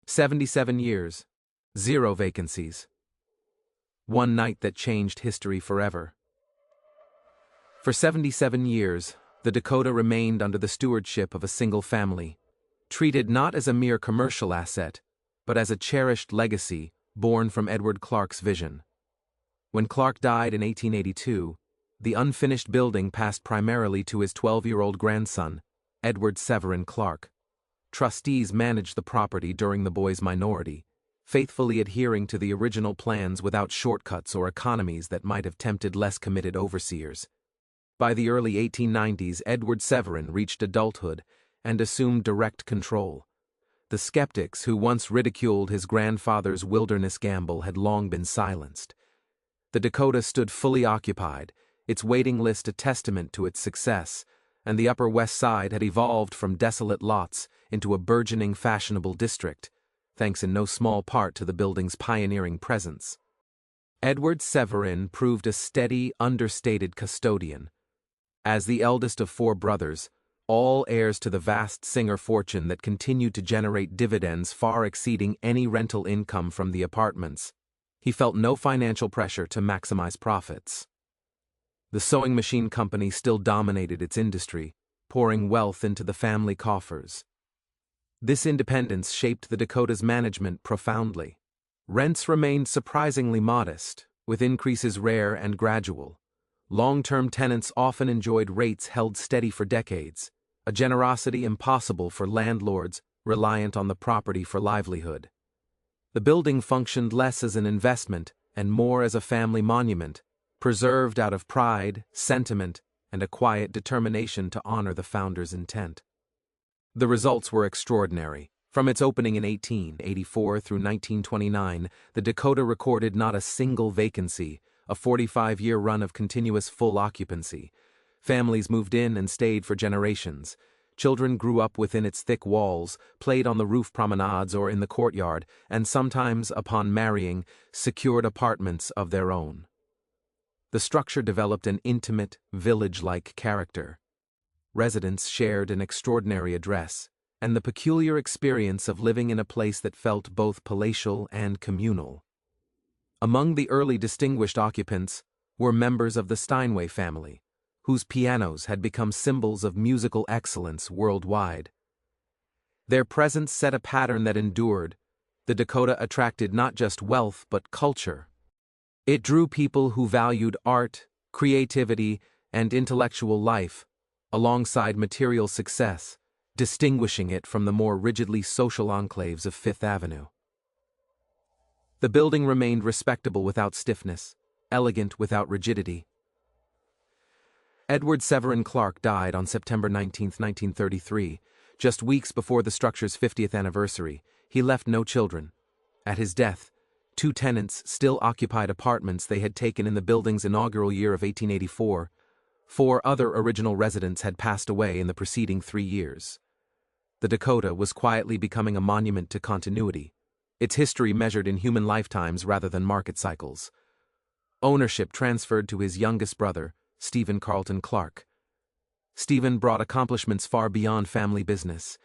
77 years, 0 vacancies. One night that changed history forever. For 77 years, the Dakota remained under the stewardship of a single family, treated not as a mere commercial asset, but as a cherished legacy born from Edward Clark's vision. When Clark died in 1882, the unfinished building passed primarily to his 12-year-old grandson, Edward Severin Clark. Trustees managed the property during the boy's minority, faithfully adhering to the original plans without shortcuts or economies that might have tempted less committed overseers. By the early 1890s, Edward Severin reached adulthood and assumed direct control. The skeptics who once ridiculed his grandfather's wilderness gamble had long been silenced. The Dakota stood fully occupied, its waiting list a testament to its success, and the Upper West Side had evolved from desolate lots into a burgeoning fashionable district, thanks in no small part to the building's pioneering presence. Edward Severin proved a steady, understated custodian. As the eldest of 4 brothers, all heirs to the vast Singer fortune that continued to generate dividends far exceeding any rental income from the apartments, he felt no financial pressure to maximize profits. The sewing machine company still dominated its industry, pouring wealth into the family coffers. This independence shaped the Dakota's management profoundly. Rents remained surprisingly modest, with increases rare and gradual. Long-term tenants often enjoyed rates held steady for decades, a generosity impossible for landlords reliant on the property for livelihood. The building functioned less as an investment and more as a family monument, preserved out of pride, sentiment, and a quiet determination to honor the founder's intent. The results were extraordinary. From its opening in 1884 through 1929, the Dakota recorded not a single vacancy, a 45-year run of continuous full occupancy. Families moved in and stayed for generations. Children grew up within its thick walls, played on the roof promenades or in the courtyard, and sometimes, upon marrying, secured apartments of their own. The structure developed an intimate, village-like character. Residents shared an extraordinary address, and the peculiar experience of living in a place that felt both palatial and communal. Among the early distinguished occupants were members of the Steinway family, whose pianos had become symbols of musical excellence worldwide. Their presence set a pattern that endured. The Dakota attracted not just wealth but culture. It drew people who valued art, creativity, and intellectual life, alongside material success, distinguishing it from the more rigidly social enclaves of Fifth Avenue. The building remained respectable without stiffness, elegant without rigidity. Edward Severin Clark died on September 19, 1933, just weeks before the structure's 50th anniversary. He left no children. At his death, 2 tenants still occupied apartments they had taken in the building's inaugural year of 1884. 4 other original residents had passed away in the preceding 3 years. The Dakota was quietly becoming a monument to continuity, its history measured in human lifetimes rather than market cycles. Ownership transferred to his youngest brother, Stephen Carlton Clark. Stephen brought accomplishments far beyond family business.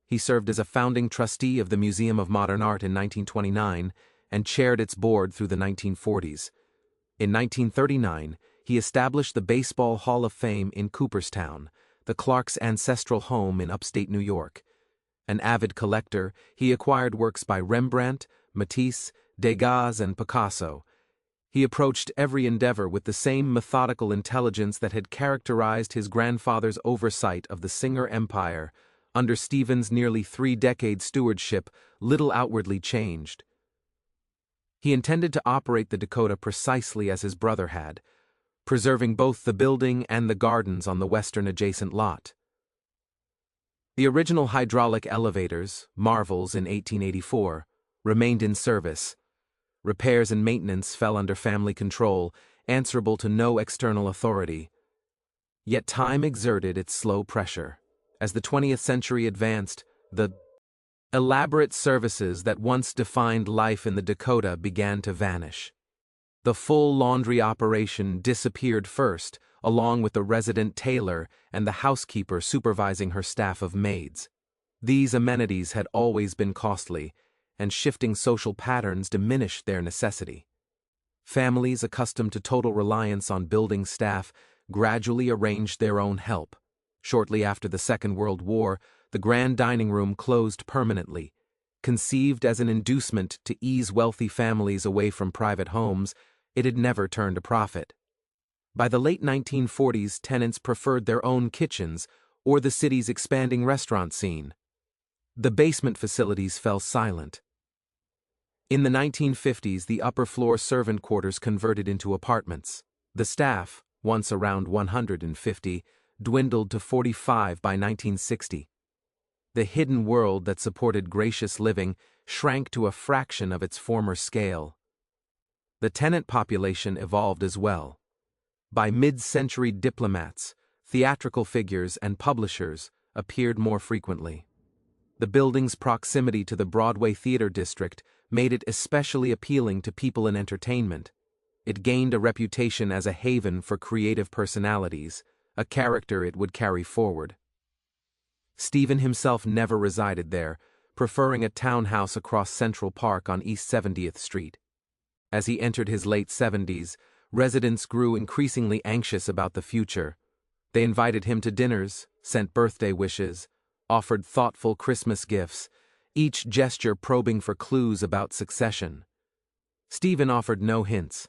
He served as a founding trustee of the Museum of Modern Art in 1929 and chaired its board through the 1940s. In 1939, he established the Baseball Hall of Fame in Cooperstown, the Clarks' ancestral home in upstate New York. An avid collector, he acquired works by Rembrandt, Matisse, Degas, and Picasso. He approached every endeavor with the same methodical intelligence that had characterized his grandfather's oversight of the Singer empire. Under Stephen's nearly 3-decade stewardship, little outwardly changed. He intended to operate the Dakota precisely as his brother had, preserving both the building and the gardens on the western adjacent lot. The original hydraulic elevators, marvels in 1884, remained in service. Repairs and maintenance fell under family control, answerable to no external authority. Yet time exerted its slow pressure. As the 20th century advanced, the elaborate services that once defined life in the Dakota began to vanish. The full laundry operation disappeared first, along with the resident tailor and the housekeeper supervising her staff of maids. These amenities had always been costly, and shifting social patterns diminished their necessity. Families accustomed to total reliance on building staff gradually arranged their own help. Shortly after the Second World War, the grand dining room closed permanently. Conceived as an inducement to ease wealthy families away from private homes, it had never turned a profit. By the late 1940s, tenants preferred their own kitchens or the city's expanding restaurant scene. The basement facilities fell silent. In the 1950s, the upper-floor servant quarters converted into apartments. The staff, once around 150, dwindled to 45 by 1960. The hidden world that supported gracious living shrank to a fraction of its former scale. The tenant population evolved as well. By mid-century, diplomats, theatrical figures, and publishers appeared more frequently. The building's proximity to the Broadway theater district made it especially appealing to people in entertainment. It gained a reputation as a haven for creative personalities, a character it would carry forward. Stephen himself never resided there, preferring a townhouse across Central Park on East 70th Street. As he entered his late 70s, residents grew increasingly anxious about the future. They invited him to dinners, sent birthday wishes, offered thoughtful Christmas gifts, each gesture probing for clues about succession. Stephen offered no hints.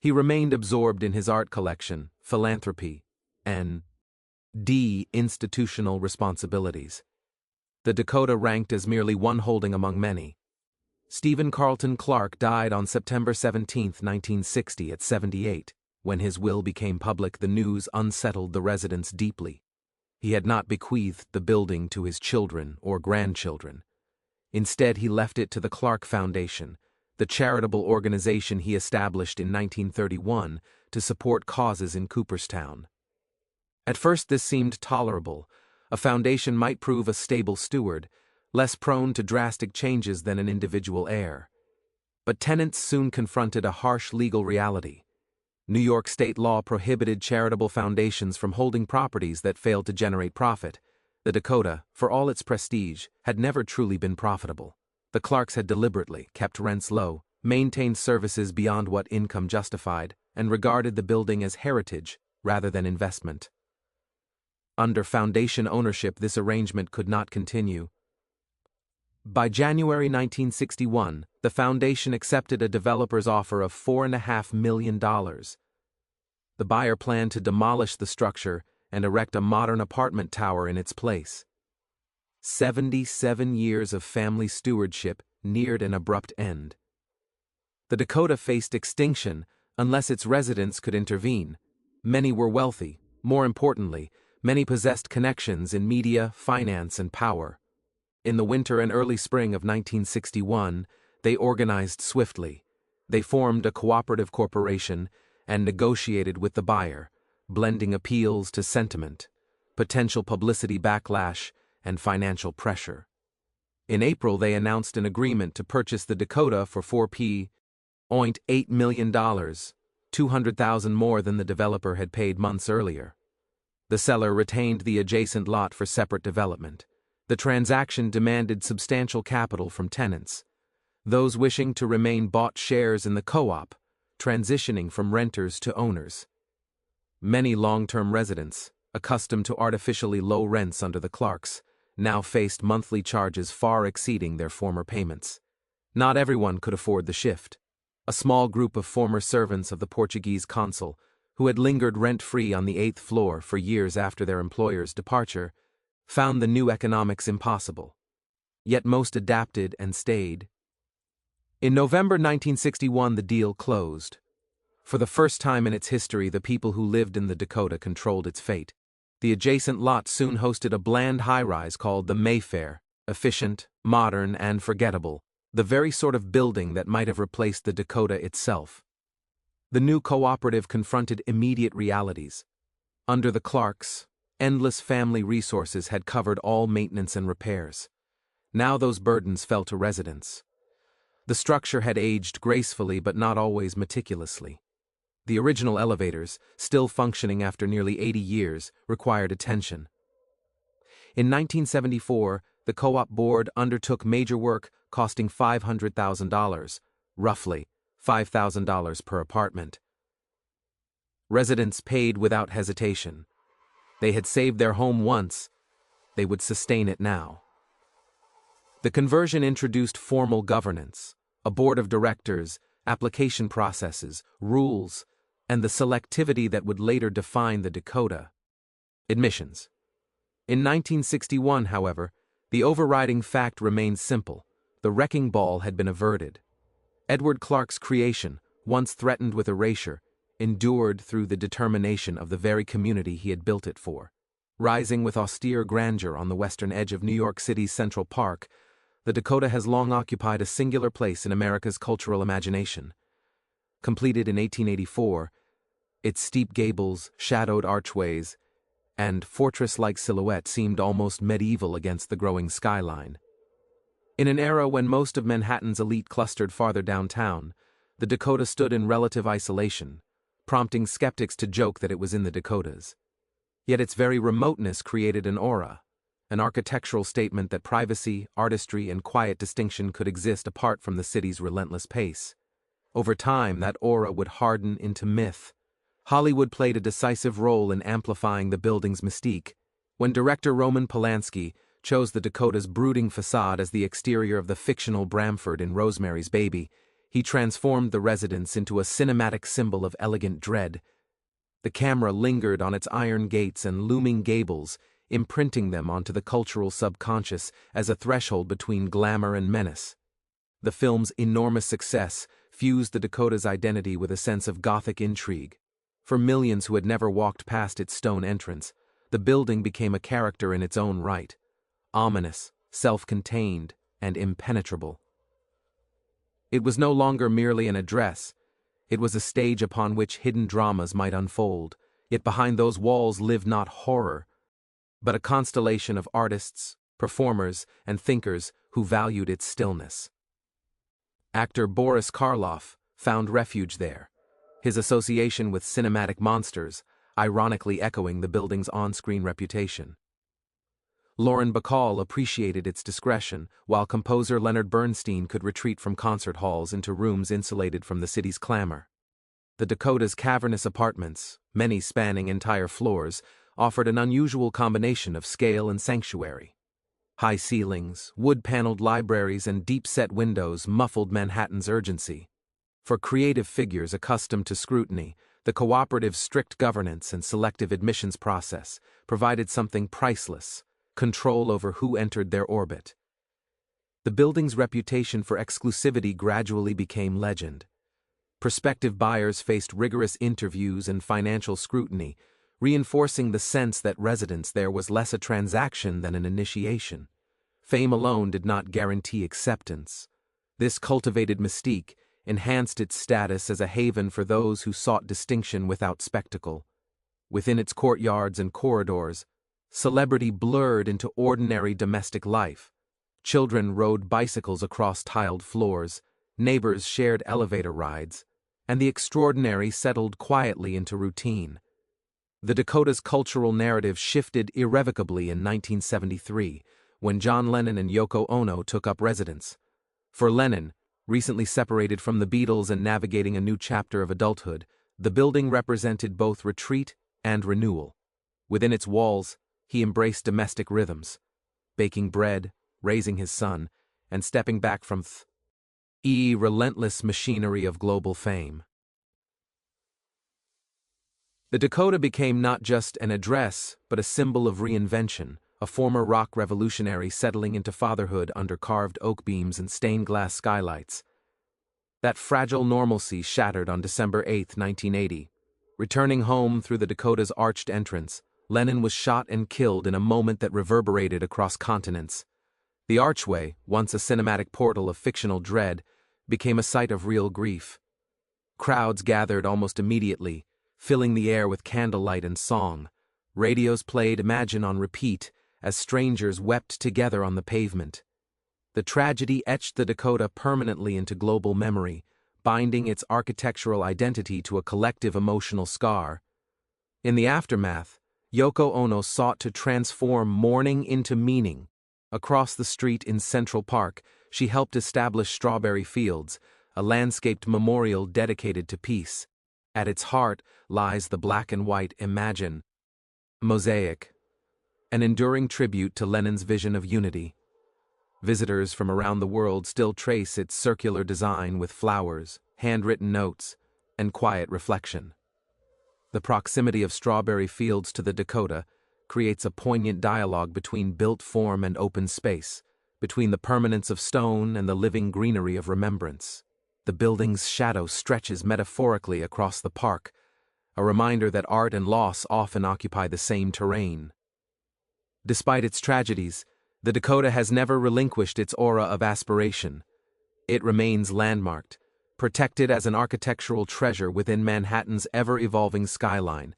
He remained absorbed in his art collection, philanthropy, and institutional responsibilities. The Dakota ranked as merely one holding among many. Stephen Carlton Clark died on September 17, 1960, at 78. When his will became public, the news unsettled the residents deeply. He had not bequeathed the building to his children or grandchildren. Instead, he left it to the Clark Foundation, the charitable organization he established in 1931 to support causes in Cooperstown. At first, this seemed tolerable. A foundation might prove a stable steward, less prone to drastic changes than an individual heir. But tenants soon confronted a harsh legal reality. New York state law prohibited charitable foundations from holding properties that failed to generate profit. The Dakota, for all its prestige, had never truly been profitable. The Clarks had deliberately kept rents low, maintained services beyond what income justified, and regarded the building as heritage rather than investment. Under foundation ownership, this arrangement could not continue. By January 1961, the foundation accepted a developer's offer of $4.5 million. The buyer planned to demolish the structure and erect a modern apartment tower in its place. 77 years of family stewardship neared an abrupt end. The Dakota faced extinction unless its residents could intervene. Many were wealthy. More importantly, many possessed connections in media, finance, and power. In the winter and early spring of 1961, they organized swiftly. They formed a cooperative corporation and negotiated with the buyer, blending appeals to sentiment, potential publicity backlash, and financial pressure. In April, they announced an agreement to purchase the Dakota for $4.8 million, $200,000 more than the developer had paid months earlier. The seller retained the adjacent lot for separate development. The transaction demanded substantial capital from tenants. Those wishing to remain bought shares in the co-op, transitioning from renters to owners. Many long-term residents, accustomed to artificially low rents under the Clarks, now faced monthly charges far exceeding their former payments. Not everyone could afford the shift. A small group of former servants of the Portuguese consul, who had lingered rent-free on the 8th floor for years after their employer's departure, found the new economics impossible. Yet most adapted and stayed. In November 1961, the deal closed. For the first time in its history, the people who lived in the Dakota controlled its fate. The adjacent lot soon hosted a bland high-rise called the Mayfair, efficient, modern, and forgettable, the very sort of building that might have replaced the Dakota itself. The new cooperative confronted immediate realities. Under the Clarks, endless family resources had covered all maintenance and repairs. Now those burdens fell to residents. The structure had aged gracefully but not always meticulously. The original elevators, still functioning after nearly 80 years, required attention. In 1974, the co-op board undertook major work costing $500,000, roughly $5,000 per apartment. Residents paid without hesitation. They had saved their home once, they would sustain it now. The conversion introduced formal governance, a board of directors, application processes, rules, and the selectivity that would later define the Dakota. Admissions. In 1961, however, the overriding fact remained simple: the wrecking ball had been averted. Edward Clark's creation, once threatened with erasure, endured through the determination of the very community he had built it for. Rising with austere grandeur on the western edge of New York City's Central Park, the Dakota has long occupied a singular place in America's cultural imagination. Completed in 1884, its steep gables, shadowed archways, and fortress-like silhouette seemed almost medieval against the growing skyline. In an era when most of Manhattan's elite clustered farther downtown, the Dakota stood in relative isolation, prompting skeptics to joke that it was in the Dakotas. Yet its very remoteness created an aura, an architectural statement that privacy, artistry, and quiet distinction could exist apart from the city's relentless pace. Over time, that aura would harden into myth. Hollywood played a decisive role in amplifying the building's mystique. When director Roman Polanski chose the Dakota's brooding facade as the exterior of the fictional Bramford in Rosemary's Baby, he transformed the residence into a cinematic symbol of elegant dread. The camera lingered on its iron gates and looming gables, imprinting them onto the cultural subconscious as a threshold between glamour and menace. The film's enormous success fused the Dakota's identity with a sense of Gothic intrigue. For millions who had never walked past its stone entrance, the building became a character in its own right, ominous, self-contained, and impenetrable. It was no longer merely an address. It was a stage upon which hidden dramas might unfold, yet behind those walls lived not horror, but a constellation of artists, performers, and thinkers who valued its stillness. Actor Boris Karloff found refuge there, his association with cinematic monsters ironically echoing the building's on-screen reputation. Lauren Bacall appreciated its discretion, while composer Leonard Bernstein could retreat from concert halls into rooms insulated from the city's clamor. The Dakota's cavernous apartments, many spanning entire floors, offered an unusual combination of scale and sanctuary. High ceilings, wood-paneled libraries, and deep-set windows muffled Manhattan's urgency. For creative figures accustomed to scrutiny, the cooperative's strict governance and selective admissions process provided something priceless: control over who entered their orbit. The building's reputation for exclusivity gradually became legend. Prospective buyers faced rigorous interviews and financial scrutiny, reinforcing the sense that residence there was less a transaction than an initiation. Fame alone did not guarantee acceptance. This cultivated mystique enhanced its status as a haven for those who sought distinction without spectacle. Within its courtyards and corridors, celebrity blurred into ordinary domestic life. Children rode bicycles across tiled floors, neighbors shared elevator rides, and the extraordinary settled quietly into routine. The Dakota's cultural narrative shifted irrevocably in 1973, when John Lennon and Yoko Ono took up residence. For Lennon, recently separated from the Beatles and navigating a new chapter of adulthood, the building represented both retreat and renewal. Within its walls, he embraced domestic rhythms, baking bread, raising his son, and stepping back from the relentless machinery of global fame. The Dakota became not just an address, but a symbol of reinvention, a former rock revolutionary settling into fatherhood under carved oak beams and stained glass skylights. That fragile normalcy shattered on December 8, 1980. Returning home through the Dakota's arched entrance, Lennon was shot and killed in a moment that reverberated across continents. The archway, once a cinematic portal of fictional dread, became a site of real grief. Crowds gathered almost immediately, filling the air with candlelight and song. Radios played Imagine on repeat as strangers wept together on the pavement. The tragedy etched the Dakota permanently into global memory, binding its architectural identity to a collective emotional scar. In the aftermath, Yoko Ono sought to transform mourning into meaning, Across the street in Central Park, she helped establish Strawberry Fields, a landscaped memorial dedicated to peace. At its heart lies the black and white Imagine mosaic, an enduring tribute to Lenin's vision of unity. Visitors from around the world still trace its circular design with flowers, handwritten notes, and quiet reflection. The proximity of Strawberry Fields to the Dakota creates a poignant dialogue between built form and open space, between the permanence of stone and the living greenery of remembrance. The building's shadow stretches metaphorically across the park, a reminder that art and loss often occupy the same terrain. Despite its tragedies, the Dakota has never relinquished its aura of aspiration. It remains landmarked, protected as an architectural treasure within Manhattan's ever-evolving skyline.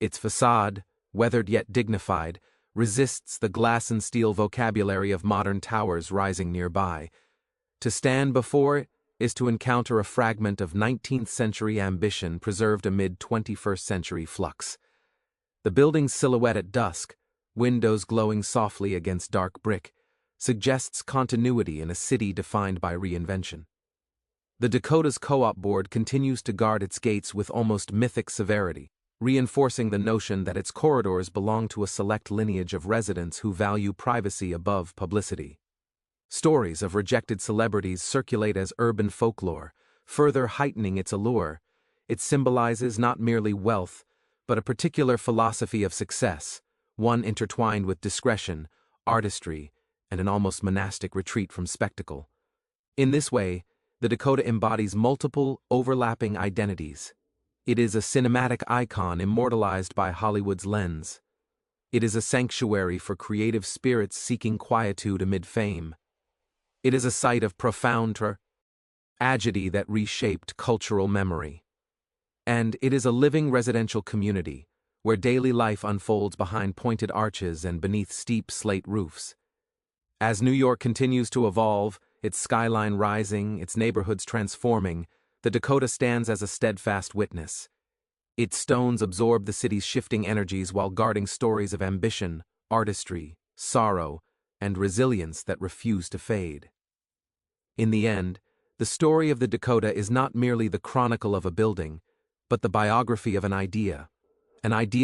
Its facade, weathered yet dignified, resists the glass and steel vocabulary of modern towers rising nearby. To stand before it is to encounter a fragment of 19th-century ambition preserved amid 21st-century flux. The building's silhouette at dusk, windows glowing softly against dark brick, suggests continuity in a city defined by reinvention. The Dakota's co-op board continues to guard its gates with almost mythic severity, reinforcing the notion that its corridors belong to a select lineage of residents who value privacy above publicity. Stories of rejected celebrities circulate as urban folklore, further heightening its allure. It symbolizes not merely wealth, but a particular philosophy of success, one intertwined with discretion, artistry, and an almost monastic retreat from spectacle. In this way, the Dakota embodies multiple, overlapping identities. It is a cinematic icon immortalized by Hollywood's lens. It is a sanctuary for creative spirits seeking quietude amid fame. It is a site of profound tragedy that reshaped cultural memory. And it is a living residential community, where daily life unfolds behind pointed arches and beneath steep slate roofs. As New York continues to evolve, its skyline rising, its neighborhoods transforming, the Dakota stands as a steadfast witness. Its stones absorb the city's shifting energies while guarding stories of ambition, artistry, sorrow, and resilience that refuse to fade. In the end, the story of the Dakota is not merely the chronicle of a building, but the biography of an idea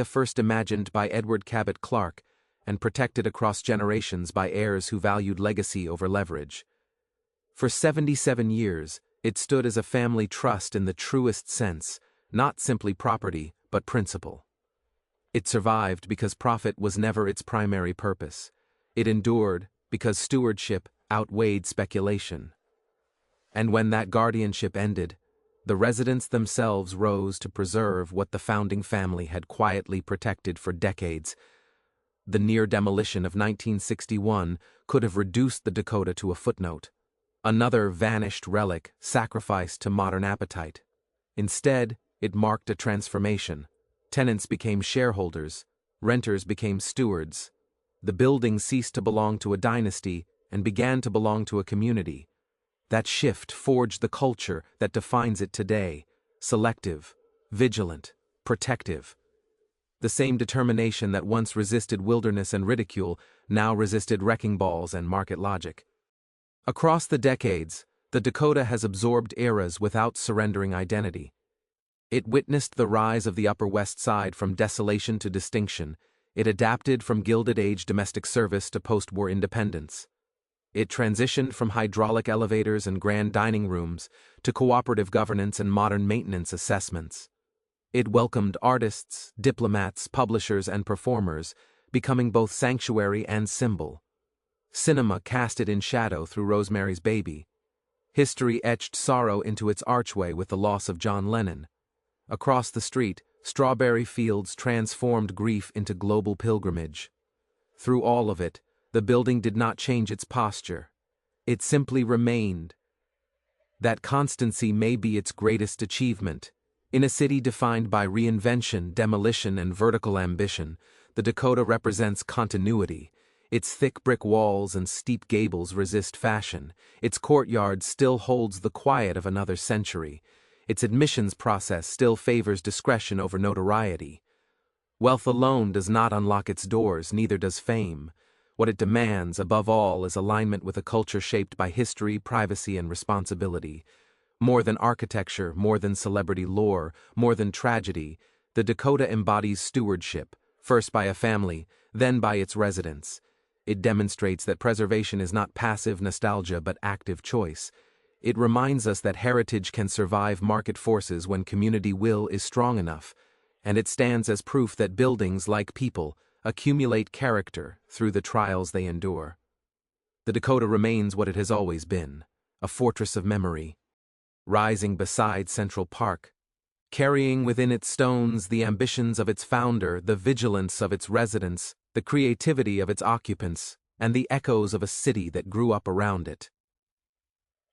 first imagined by Edward Cabot Clark and protected across generations by heirs who valued legacy over leverage. For 77 years, it stood as a family trust in the truest sense, not simply property, but principle. It survived because profit was never its primary purpose. It endured because stewardship outweighed speculation. And when that guardianship ended, the residents themselves rose to preserve what the founding family had quietly protected for decades. The near demolition of 1961 could have reduced the Dakota to a footnote, another vanished relic sacrificed to modern appetite. Instead, it marked a transformation. Tenants became shareholders, renters became stewards. The building ceased to belong to a dynasty and began to belong to a community. That shift forged the culture that defines it today: selective, vigilant, protective. The same determination that once resisted wilderness and ridicule now resisted wrecking balls and market logic. Across the decades, the Dakota has absorbed eras without surrendering identity. It witnessed the rise of the Upper West Side from desolation to distinction. It adapted from Gilded Age domestic service to post-war independence. It transitioned from hydraulic elevators and grand dining rooms to cooperative governance and modern maintenance assessments. It welcomed artists, diplomats, publishers, and performers, becoming both sanctuary and symbol. Cinema cast it in shadow through Rosemary's Baby. History etched sorrow into its archway with the loss of John Lennon. Across the street, Strawberry Fields transformed grief into global pilgrimage. Through all of it, the building did not change its posture. It simply remained. That constancy may be its greatest achievement. In a city defined by reinvention, demolition, and vertical ambition, the Dakota represents continuity. Its thick brick walls and steep gables resist fashion. Its courtyard still holds the quiet of another century. Its admissions process still favors discretion over notoriety. Wealth alone does not unlock its doors, neither does fame. What it demands, above all, is alignment with a culture shaped by history, privacy, and responsibility. More than architecture, more than celebrity lore, more than tragedy, the Dakota embodies stewardship, first by a family, then by its residents. It demonstrates that preservation is not passive nostalgia but active choice. It reminds us that heritage can survive market forces when community will is strong enough, and it stands as proof that buildings, like people, accumulate character through the trials they endure. The Dakota remains what it has always been, a fortress of memory, rising beside Central Park, carrying within its stones the ambitions of its founder, the vigilance of its residents, the creativity of its occupants, and the echoes of a city that grew up around it.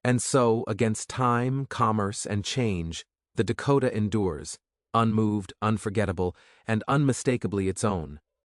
And so, against time, commerce, and change, the Dakota endures, unmoved, unforgettable, and unmistakably its own.